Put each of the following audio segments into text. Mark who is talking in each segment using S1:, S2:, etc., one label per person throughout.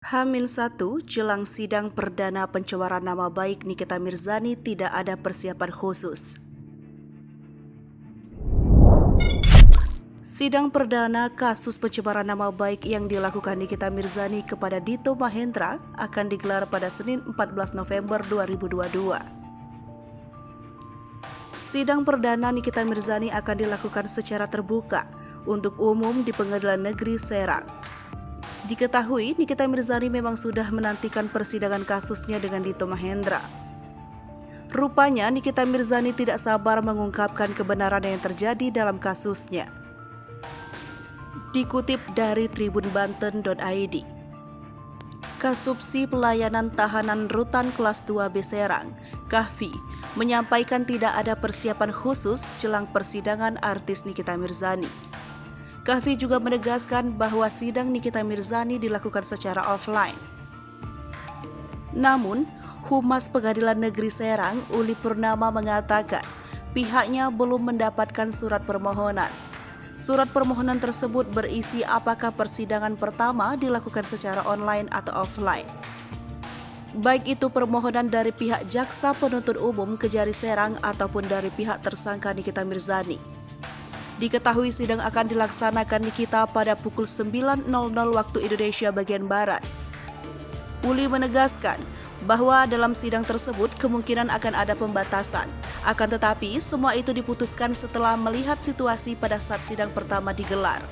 S1: H-1 jelang sidang perdana pencemaran nama baik Nikita Mirzani tidak ada persiapan khusus. Sidang perdana kasus pencemaran nama baik yang dilakukan Nikita Mirzani kepada Dito Mahendra akan digelar pada Senin 14 November 2022. Sidang perdana Nikita Mirzani akan dilakukan secara terbuka untuk umum di Pengadilan Negeri Serang. Diketahui, Nikita Mirzani memang sudah menantikan persidangan kasusnya dengan Dito Mahendra. Rupanya, Nikita Mirzani tidak sabar mengungkapkan kebenaran yang terjadi dalam kasusnya. Dikutip dari tribunbanten.id, Kasubsi Pelayanan Tahanan Rutan Kelas 2B Serang, Kahfi, menyampaikan tidak ada persiapan khusus jelang persidangan artis Nikita Mirzani. Kahfi juga menegaskan bahwa sidang Nikita Mirzani dilakukan secara offline. Namun, Humas Pengadilan Negeri Serang, Uli Purnama mengatakan pihaknya belum mendapatkan surat permohonan. Surat permohonan tersebut berisi apakah persidangan pertama dilakukan secara online atau offline. Baik itu permohonan dari pihak Jaksa Penuntut Umum Kejari Serang ataupun dari pihak tersangka Nikita Mirzani. Diketahui sidang akan dilaksanakan Nikita pada pukul 9.00 waktu Indonesia bagian Barat. Uli menegaskan bahwa dalam sidang tersebut kemungkinan akan ada pembatasan. Akan tetapi, semua itu diputuskan setelah melihat situasi pada saat sidang pertama digelar.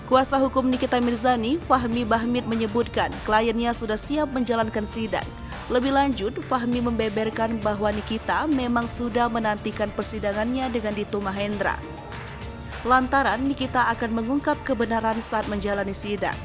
S1: Kuasa hukum Nikita Mirzani, Fahmi Bahmid menyebutkan kliennya sudah siap menjalankan sidang. Lebih lanjut, Fahmi membeberkan bahwa Nikita memang sudah menantikan persidangannya dengan Dito Mahendra. Lantaran Nikita akan mengungkap kebenaran saat menjalani sidang.